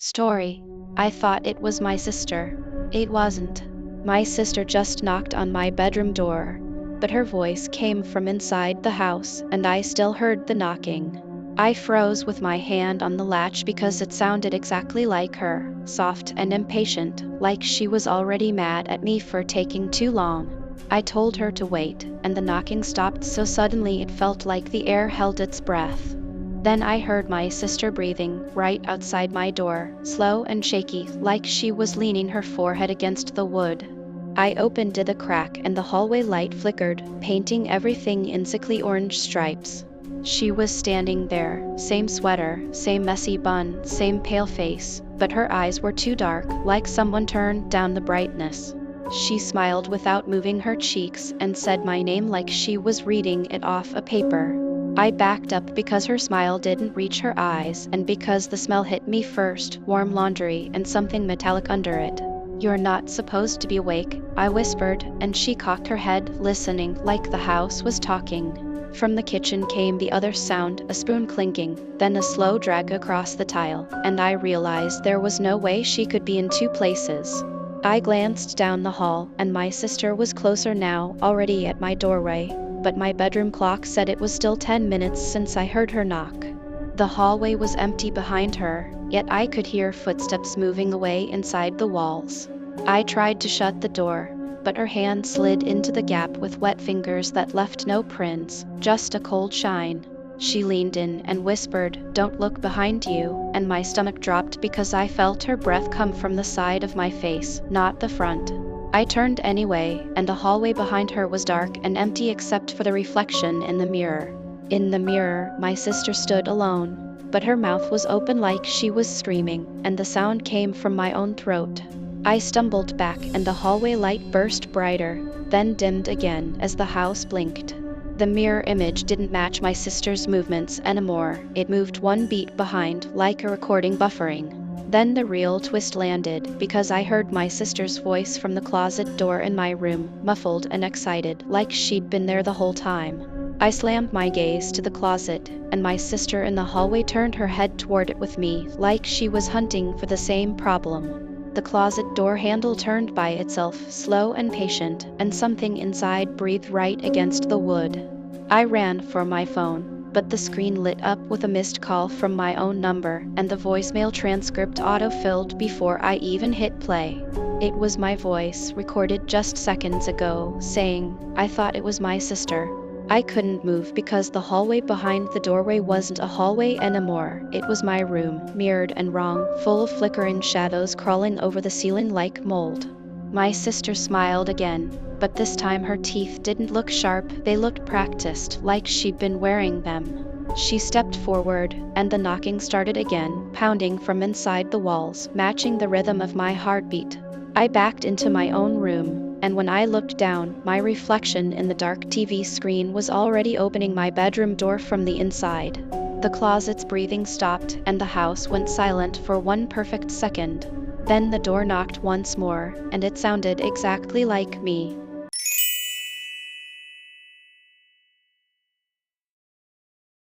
Story. I thought it was my sister. It wasn't. My sister just knocked on my bedroom door, but her voice came from inside the house, and I still heard the knocking. I froze with my hand on the latch because it sounded exactly like her, soft and impatient, like she was already mad at me for taking too long. I told her to wait, and the knocking stopped so suddenly it felt like the air held its breath. Then I heard my sister breathing right outside my door, slow and shaky, like she was leaning her forehead against the wood. I opened it a crack and the hallway light flickered, painting everything in sickly orange stripes. She was standing there, same sweater, same messy bun, same pale face, but her eyes were too dark, like someone turned down the brightness. She smiled without moving her cheeks and said my name like she was reading it off a paper. I backed up because her smile didn't reach her eyes and because the smell hit me first, warm laundry and something metallic under it. "You're not supposed to be awake," I whispered, and she cocked her head, listening like the house was talking. From the kitchen came the other sound, a spoon clinking, then a slow drag across the tile, and I realized there was no way she could be in two places. I glanced down the hall, and my sister was closer now, already at my doorway, but my bedroom clock said it was still 10 minutes since I heard her knock. The hallway was empty behind her, yet I could hear footsteps moving away inside the walls. I tried to shut the door, but her hand slid into the gap with wet fingers that left no prints, just a cold shine. She leaned in and whispered, "Don't look behind you," and my stomach dropped because I felt her breath come from the side of my face, not the front. I turned anyway, and the hallway behind her was dark and empty except for the reflection in the mirror. In the mirror, my sister stood alone, but her mouth was open like she was screaming, and the sound came from my own throat. I stumbled back and the hallway light burst brighter, then dimmed again as the house blinked. The mirror image didn't match my sister's movements anymore, it moved one beat behind, like a recording buffering. Then the real twist landed, because I heard my sister's voice from the closet door in my room, muffled and excited, like she'd been there the whole time. I slammed my gaze to the closet, and my sister in the hallway turned her head toward it with me, like she was hunting for the same problem. The closet door handle turned by itself, slow and patient, and something inside breathed right against the wood. I ran for my phone, but the screen lit up with a missed call from my own number, and the voicemail transcript auto-filled before I even hit play. It was my voice, recorded just seconds ago, saying, "I thought it was my sister." I couldn't move because the hallway behind the doorway wasn't a hallway anymore. It was my room, mirrored and wrong, full of flickering shadows crawling over the ceiling like mold. My sister smiled again, but this time her teeth didn't look sharp, they looked practiced, like she'd been wearing them. She stepped forward, and the knocking started again, pounding from inside the walls, matching the rhythm of my heartbeat. I backed into my own room, and when I looked down, my reflection in the dark TV screen was already opening my bedroom door from the inside. The closet's breathing stopped, and the house went silent for one perfect second. Then the door knocked once more, and it sounded exactly like me.